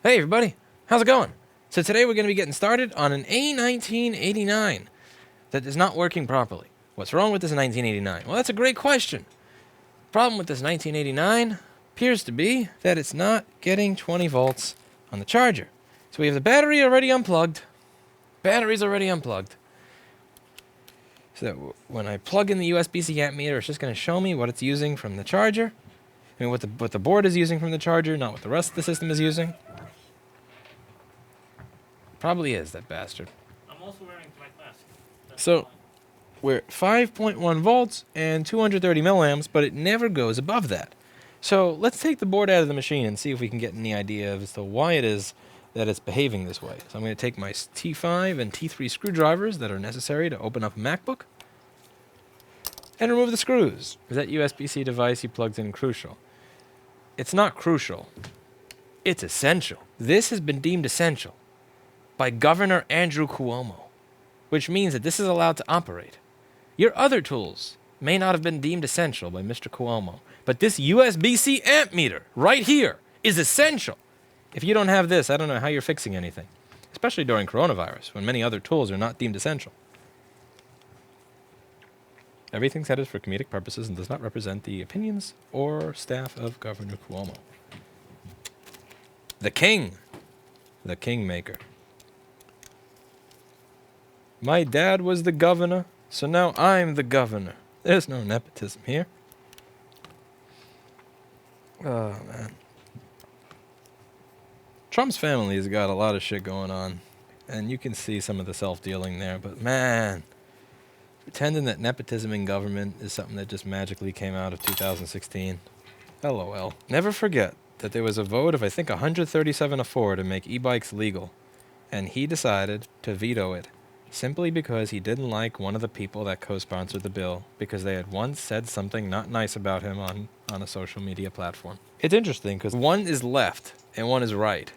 Hey everybody, how's it going? So today we're going to be getting started on an A1989 that is not working properly. What's wrong with this 1989? Well, that's a great question. Problem with this 1989 appears to be that it's not getting 20 volts on the charger. So we have the battery already unplugged. Battery's already unplugged. So when I plug in the USB-C amp meter, it's just going to show me what it's using from the charger. I mean, what the board is using from the charger, not what the rest of the system is using. Probably is, that bastard. I'm also wearing my mask. So we're at 5.1 volts and 230 milliamps, but it never goes above that. So let's take the board out of the machine and see if we can get any idea as to why it is that it's behaving this way. So I'm going to take my T5 and T3 screwdrivers that are necessary to open up a MacBook and remove the screws. Is that USB-C device you plugged in crucial? It's not crucial. It's essential. This has been deemed essential by Governor Andrew Cuomo, which means that this is allowed to operate. Your other tools may not have been deemed essential by Mr. Cuomo, but this USB-C amp meter right here is essential. If you don't have this, I don't know how you're fixing anything, especially during coronavirus, when many other tools are not deemed essential. Everything said is for comedic purposes and does not represent the opinions or staff of Governor Cuomo. The king, the kingmaker. My dad was the governor, so now I'm the governor. There's no nepotism here. Oh, man. Trump's family has got a lot of shit going on, and you can see some of the self-dealing there, but man, pretending that nepotism in government is something that just magically came out of 2016. LOL. Never forget that there was a vote of, I think, 137-4 to make e-bikes legal, and he decided to veto it. Simply because he didn't like one of the people that co-sponsored the bill, because they had once said something not nice about him on a social media platform. It's interesting, because one is left and one is right.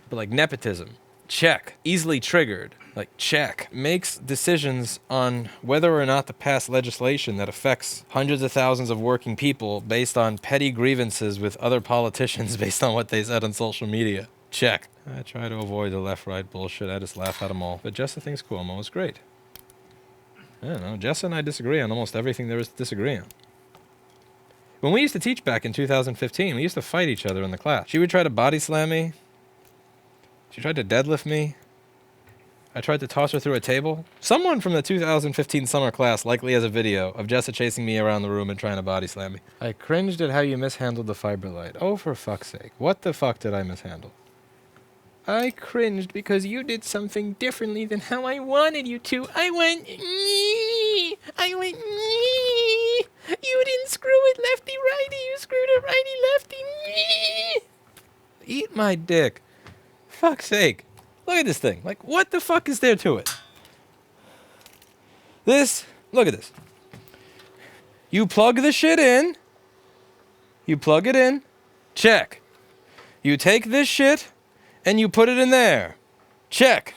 But like nepotism, check. Easily triggered, like check. Makes decisions on whether or not to pass legislation that affects hundreds of thousands of working people based on petty grievances with other politicians based on what they said on social media. Check. I try to avoid the left-right bullshit. I just laugh at them all. But Jessa thinks Cuomo is great. I don't know. Jessa and I disagree on almost everything there is to disagree on. When we used to teach back in 2015, we used to fight each other in the class. She would try to body slam me. She tried to deadlift me. I tried to toss her through a table. Someone from the 2015 summer class likely has a video of Jessa chasing me around the room and trying to body slam me. I cringed at how you mishandled the fiber light. Oh, for fuck's sake. What the fuck did I mishandle? I cringed because you did something differently than how I wanted you to. I went, nee. You didn't screw it lefty-righty. You screwed it righty-lefty. Nee. Eat my dick. Fuck's sake. Look at this thing. Like, what the fuck is there to it? Look at this. You plug the shit in. You plug it in. Check. You take this shit and you put it in there. Check.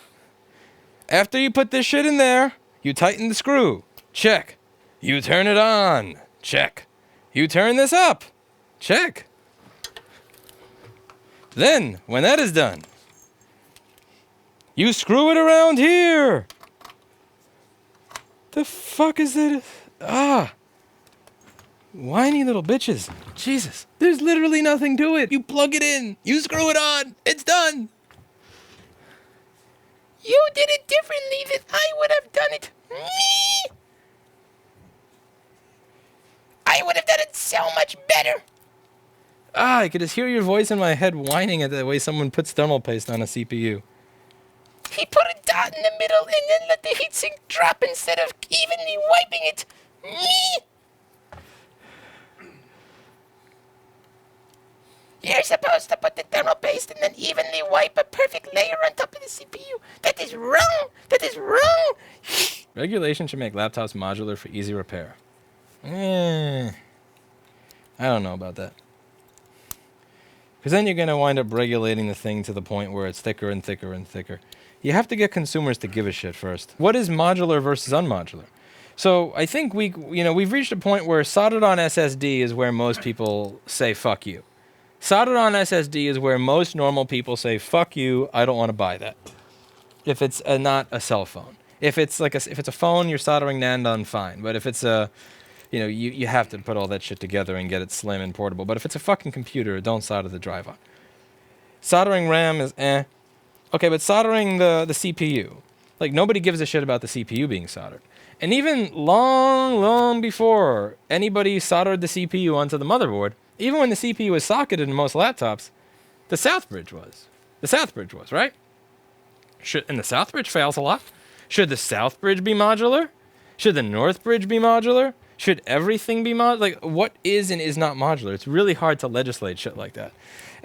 After you put this shit in there, you tighten the screw. Check. You turn it on. Check. You turn this up. Check. Then, when that is done, you screw it around here. The fuck is that? Whiny little bitches. Jesus. There's literally nothing to it. You plug it in. You screw it on. It's done. You did it differently than I would have done it. Me. I would have done it so much better. I could just hear your voice in my head whining at the way someone puts thermal paste on a CPU. He put a dot in the middle and then let the heatsink drop instead of evenly wiping it. Me. You're supposed to put the thermal paste and then evenly wipe a perfect layer on top of the CPU. That is wrong. That is wrong. Regulation should make laptops modular for easy repair. I don't know about that. Because then you're going to wind up regulating the thing to the point where it's thicker and thicker and thicker. You have to get consumers to give a shit first. What is modular versus unmodular? So I think we've reached a point where soldered on SSD is where most people say fuck you. Soldered on SSD is where most normal people say, fuck you, I don't want to buy that. If it's not a cell phone. If it's if it's a phone, you're soldering NAND on, fine. But if it's you have to put all that shit together and get it slim and portable. But if it's a fucking computer, don't solder the drive on. Soldering RAM is eh. Okay, but soldering the CPU. Like, nobody gives a shit about the CPU being soldered. And even long before anybody soldered the CPU onto the motherboard, even when the CPU was socketed in most laptops, the South Bridge was. The South Bridge was, right? And the South Bridge fails a lot. Should the South Bridge be modular? Should the North Bridge be modular? Should everything be modular? Like, what is and is not modular? It's really hard to legislate shit like that.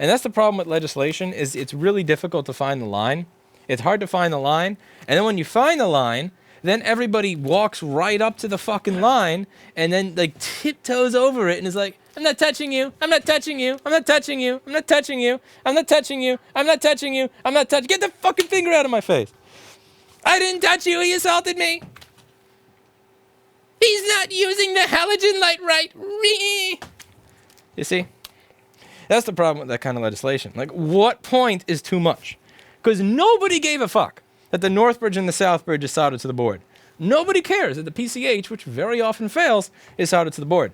And that's the problem with legislation, is it's really difficult to find the line. It's hard to find the line. And then when you find the line, then everybody walks right up to the fucking line and then, like, tiptoes over it and is like, I'm not touching you. I'm not touching you. I'm not touching you. I'm not touching you. I'm not touching you. I'm not touching you. I'm not touching. Get the fucking finger out of my face. I didn't touch you. He assaulted me. He's not using the halogen light right. You see? That's the problem with that kind of legislation. Like, what point is too much? Because nobody gave a fuck that the North Bridge and the South Bridge is soldered to the board. Nobody cares that the PCH, which very often fails, is soldered to the board.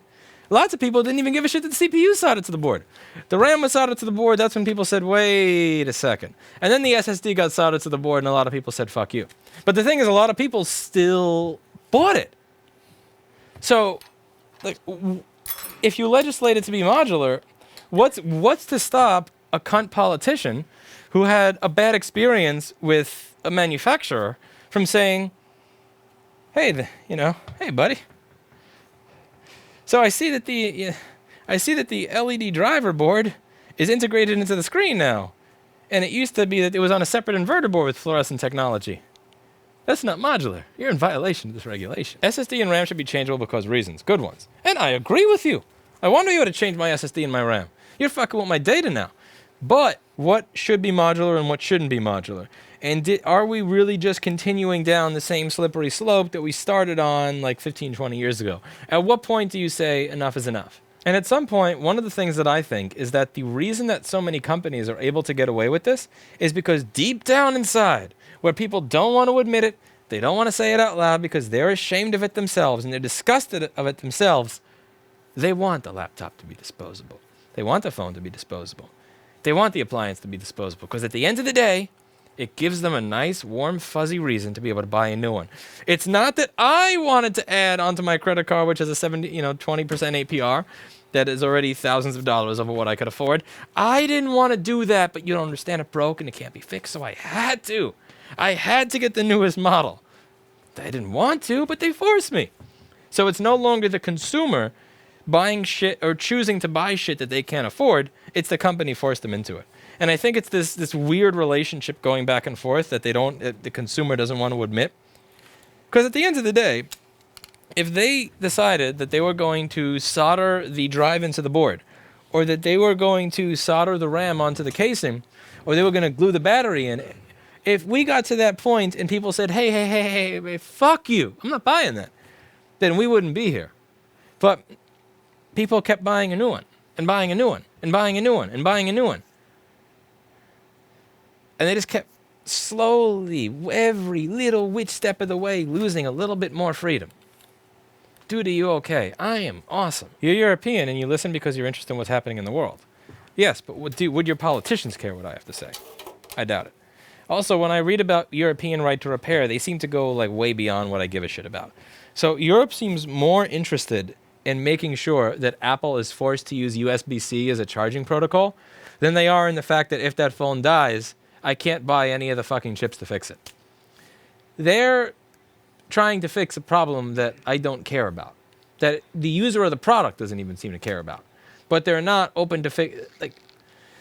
Lots of people didn't even give a shit that the CPU was soldered to the board. The RAM was soldered to the board. That's when people said, wait a second. And then the SSD got soldered to the board, and a lot of people said, fuck you. But the thing is, a lot of people still bought it. So, like, if you legislate it to be modular, what's to stop a cunt politician who had a bad experience with a manufacturer from saying, hey, hey, buddy. So I see that the LED driver board is integrated into the screen now, and it used to be that it was on a separate inverter board with fluorescent technology. That's not modular. You're in violation of this regulation. SSD and RAM should be changeable because reasons, good ones. And I agree with you. I want to be able to change my SSD and my RAM. You're fucking with my data now. But what should be modular and what shouldn't be modular? And are we really just continuing down the same slippery slope that we started on like 15, 20 years ago? At what point do you say enough is enough? And at some point, one of the things that I think is that the reason that so many companies are able to get away with this is because deep down inside, where people don't want to admit it, they don't want to say it out loud because they're ashamed of it themselves and they're disgusted of it themselves, they want the laptop to be disposable. They want the phone to be disposable. They want the appliance to be disposable because at the end of the day, it gives them a nice, warm, fuzzy reason to be able to buy a new one. It's not that I wanted to add onto my credit card, which is a 20% APR, that is already thousands of dollars over what I could afford. I didn't want to do that, but you don't understand, it broke and it can't be fixed, so I had to. I had to get the newest model. I didn't want to, but they forced me. So it's no longer the consumer buying shit or choosing to buy shit that they can't afford. It's the company forced them into it. And I think it's this weird relationship going back and forth that the consumer doesn't want to admit. Because at the end of the day, if they decided that they were going to solder the drive into the board, or that they were going to solder the RAM onto the casing, or they were going to glue the battery in, if we got to that point and people said, hey, fuck you, I'm not buying that, then we wouldn't be here. But people kept buying a new one, and buying a new one, and buying a new one, and buying a new one. And they just kept slowly, every little which step of the way, losing a little bit more freedom. Dude, are you okay? I am awesome. You're European and you listen because you're interested in what's happening in the world. Yes, but would your politicians care what I have to say? I doubt it. Also, when I read about European right to repair, they seem to go like way beyond what I give a shit about. So Europe seems more interested in making sure that Apple is forced to use USB-C as a charging protocol than they are in the fact that if that phone dies, I can't buy any of the fucking chips to fix it. They're trying to fix a problem that I don't care about, that the user of the product doesn't even seem to care about. But they're not open to fix. Like,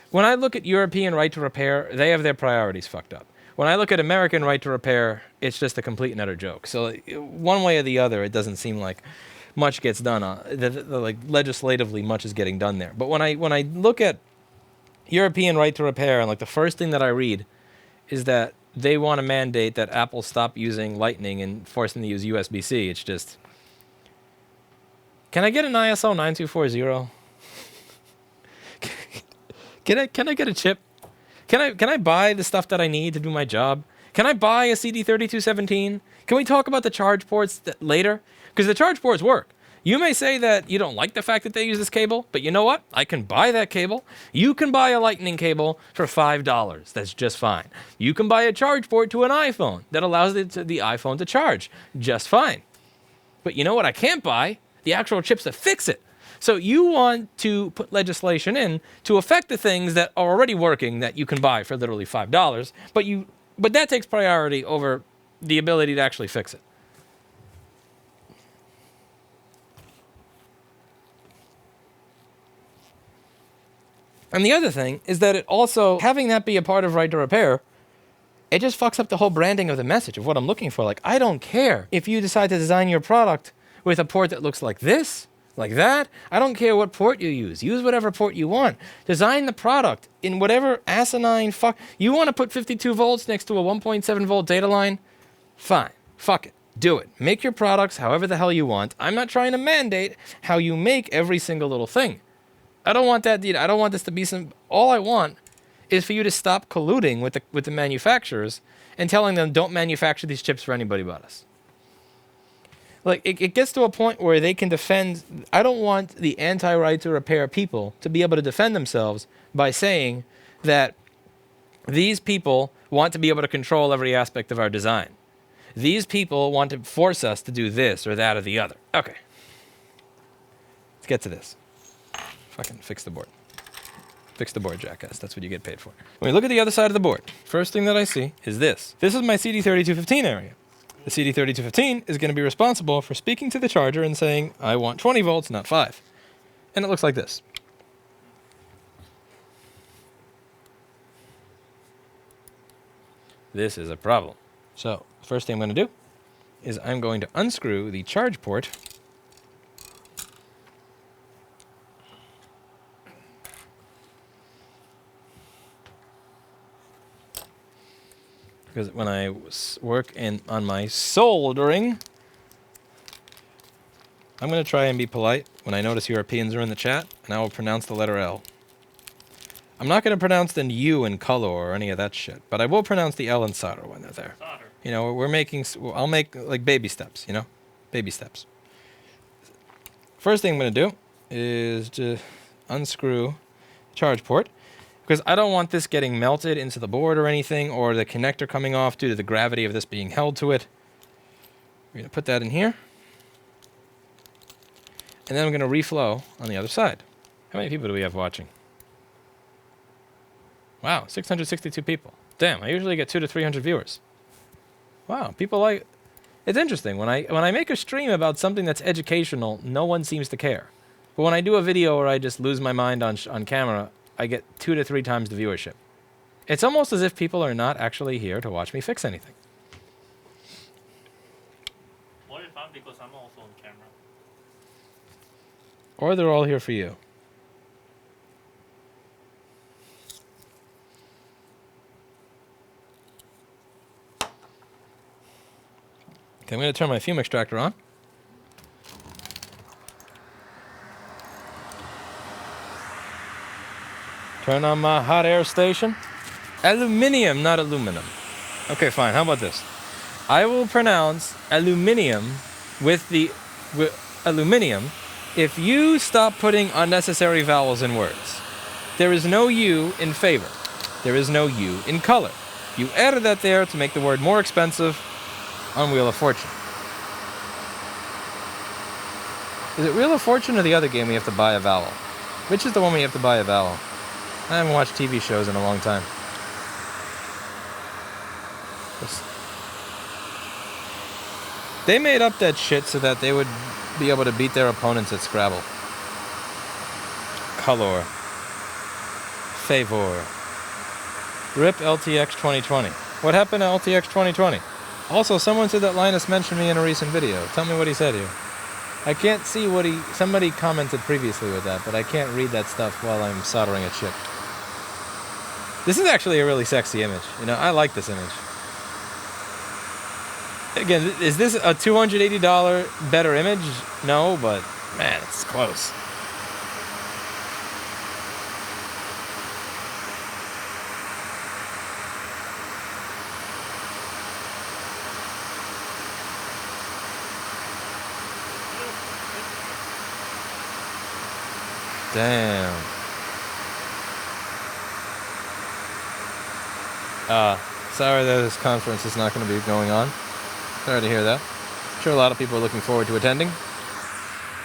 when I look at European right to repair, they have their priorities fucked up. When I look at American right to repair, it's just a complete and utter joke. So one way or the other, it doesn't seem like much gets done. Like legislatively, much is getting done there. But when I look at European right to repair, and like the first thing that I read is that they want to mandate that Apple stop using Lightning and force them to use USB-C. It's just, can I get an ISO 9240? Can I get a chip? Can I buy the stuff that I need to do my job? Can I buy a CD3217? Can we talk about the charge ports later? Because the charge ports work. You may say that you don't like the fact that they use this cable, but you know what? I can buy that cable. You can buy a lightning cable for $5. That's just fine. You can buy a charge port to an iPhone that allows the iPhone to charge. Just fine. But you know what I can't buy? The actual chips that fix it. So you want to put legislation in to affect the things that are already working that you can buy for literally $5, but that takes priority over the ability to actually fix it. And the other thing is that it also, having that be a part of right to repair, it just fucks up the whole branding of the message of what I'm looking for. Like, I don't care if you decide to design your product with a port that looks like this, like that. I don't care what port you use. Use whatever port you want. Design the product in whatever asinine fuck. You want to put 52 volts next to a 1.7 volt data line? Fine. Fuck it. Do it. Make your products however the hell you want. I'm not trying to mandate how you make every single little thing. I don't want that, dude. I don't want this to be some... All I want is for you to stop colluding with the manufacturers and telling them don't manufacture these chips for anybody but us. Like, it gets to a point where they can defend... I don't want the anti-right to repair people to be able to defend themselves by saying that these people want to be able to control every aspect of our design. These people want to force us to do this or that or the other. Okay. Let's get to this. Fucking fix the board. Fix the board, jackass. That's what you get paid for. When we look at the other side of the board, first thing that I see is this. This is my CD3215 area. The CD3215 is going to be responsible for speaking to the charger and saying, I want 20 volts, not 5. And it looks like this. This is a problem. So, the first thing I'm going to do is I'm going to unscrew the charge port. Because when I work on my soldering, I'm going to try and be polite when I notice Europeans are in the chat, and I will pronounce the letter L. I'm not going to pronounce the U in color or any of that shit, but I will pronounce the L in solder when they're there. Solder. You know, I'll make like baby steps, you know? Baby steps. First thing I'm going to do is to unscrew charge port. Because I don't want this getting melted into the board or anything, or the connector coming off due to the gravity of this being held to it. We're going to put that in here. And then I'm going to reflow on the other side. How many people do we have watching? Wow, 662 people. Damn, I usually get 200 to 300 viewers. Wow, people like... It's interesting. When I make a stream about something that's educational, no one seems to care. But when I do a video where I just lose my mind on camera... I get 2 to 3 times the viewership. It's almost as if people are not actually here to watch me fix anything. More fun because I'm also on camera. Or they're all here for you. Okay, I'm going to turn my fume extractor on. Turn on my hot air station. Aluminium, not aluminum. Okay, fine. How about this? I will pronounce aluminium with aluminium if you stop putting unnecessary vowels in words. There is no U in favor. There is no U in color. You added that there to make the word more expensive on Wheel of Fortune. Is it Wheel of Fortune or the other game we have to buy a vowel? Which is the one we have to buy a vowel? I haven't watched TV shows in a long time. They made up that shit so that they would be able to beat their opponents at Scrabble. Color. Favor. RIP LTX 2020. What happened to LTX 2020? Also, someone said that Linus mentioned me in a recent video. Tell me what he said here. I can't see what somebody commented previously with that, but I can't read that stuff while I'm soldering a chip. This is actually a really sexy image. You know, I like this image. Again, is this a $280 better image? No, but man, it's close. Damn. Sorry that this conference is not going to be going on. Sorry to hear that. I'm sure a lot of people are looking forward to attending.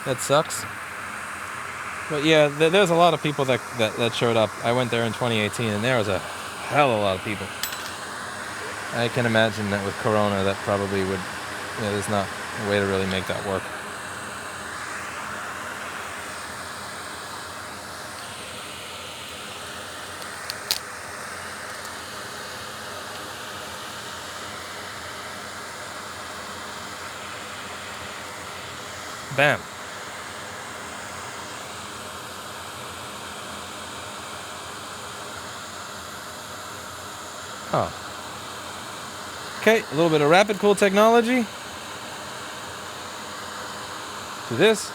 That sucks. But yeah, there's a lot of people that showed up. I went there in 2018, and there was a hell of a lot of people. I can imagine that with Corona, that probably would, there's not a way to really make that work. Bam. Oh. Okay, a little bit of rapid cool technology. Do this.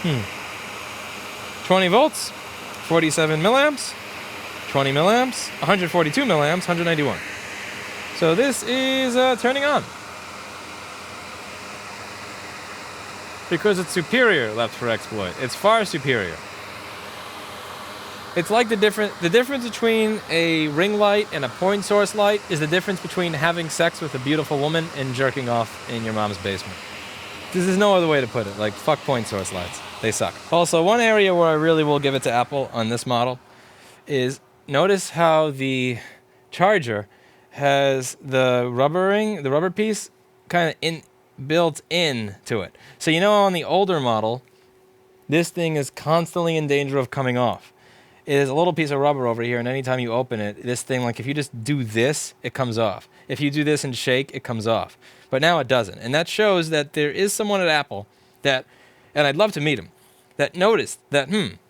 Hmm. 20 volts, 47 milliamps, 20 milliamps, 142 milliamps, 191. So this is turning on. Because it's superior left for exploit. It's far superior. It's like the difference between a ring light and a point source light is the difference between having sex with a beautiful woman and jerking off in your mom's basement. This is no other way to put it. Like, fuck point source lights. They suck. Also, one area where I really will give it to Apple on this model is notice how the charger has the rubber piece kind of built into it. So on the older model, this thing is constantly in danger of coming off. It is a little piece of rubber over here, and anytime you open it, this thing, like if you just do this, it comes off. If you do this and shake, it comes off. But now it doesn't. And that shows that there is someone at Apple that, and I'd love to meet him, that noticed that,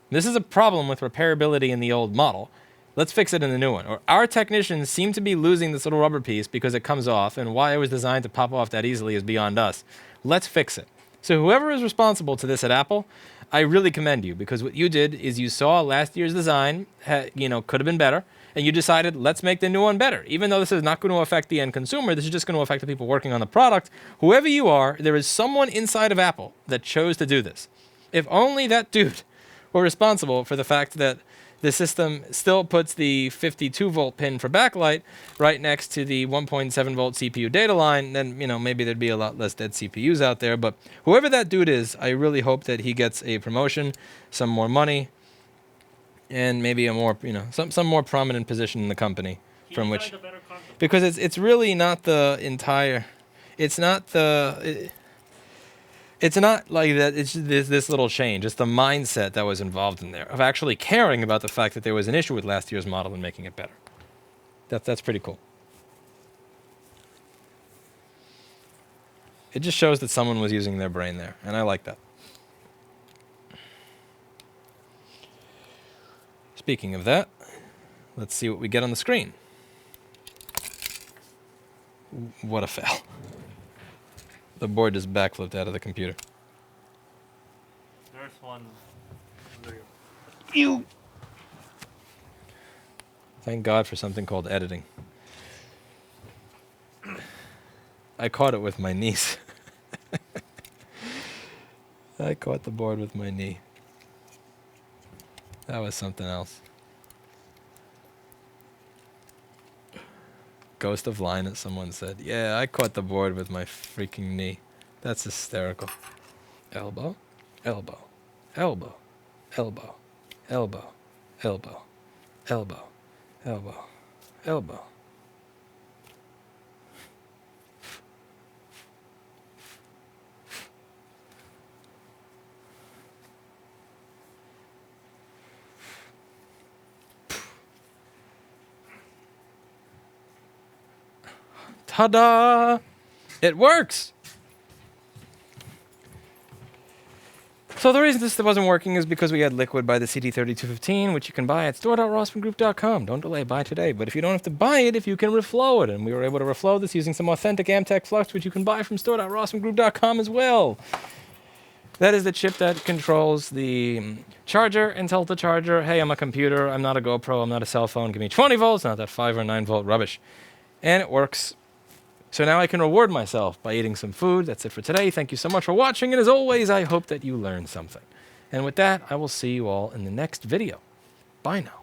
this is a problem with repairability in the old model. Let's fix it in the new one. Or our technicians seem to be losing this little rubber piece because it comes off, and why it was designed to pop off that easily is beyond us. Let's fix it. So whoever is responsible to this at Apple, I really commend you, because what you did is you saw last year's design, could have been better, and you decided, let's make the new one better. Even though this is not going to affect the end consumer, this is just going to affect the people working on the product. Whoever you are, there is someone inside of Apple that chose to do this. If only that dude were responsible for the fact that the system still puts the 52 volt pin for backlight right next to the 1.7 volt CPU data line, then, maybe there'd be a lot less dead CPUs out there. But whoever that dude is, I really hope that he gets a promotion, some more money, and maybe a more, some more prominent position in the company from which, because it's really not the entire, it's not like that. It's this little change. It's the mindset that was involved in there of actually caring about the fact that there was an issue with last year's model and making it better. That's pretty cool. It just shows that someone was using their brain there, and I like that. Speaking of that, let's see what we get on the screen. What a fail. The board just backflipped out of the computer. There's one under you. Thank God for something called editing. I caught it with my niece. I caught the board with my knee. That was something else. Ghost of Linus, someone said. Yeah, I caught the board with my freaking knee. That's hysterical. Elbow, elbow, elbow, elbow, elbow, elbow, elbow, elbow, elbow. Ta-da! It works! So the reason this wasn't working is because we had Liquid by the CD3215, which you can buy at store.rossmangroup.com. Don't delay, buy today. But if you don't have to buy it, if you can reflow it, and we were able to reflow this using some authentic Amtech flux, which you can buy from store.rossmangroup.com as well. That is the chip that controls the charger and tells the charger, hey, I'm a computer, I'm not a GoPro, I'm not a cell phone, give me 20 volts, not that 5 or 9 volt rubbish. And it works. So now I can reward myself by eating some food. That's it for today. Thank you so much for watching, and as always, I hope that you learned something. And with that, I will see you all in the next video. Bye now.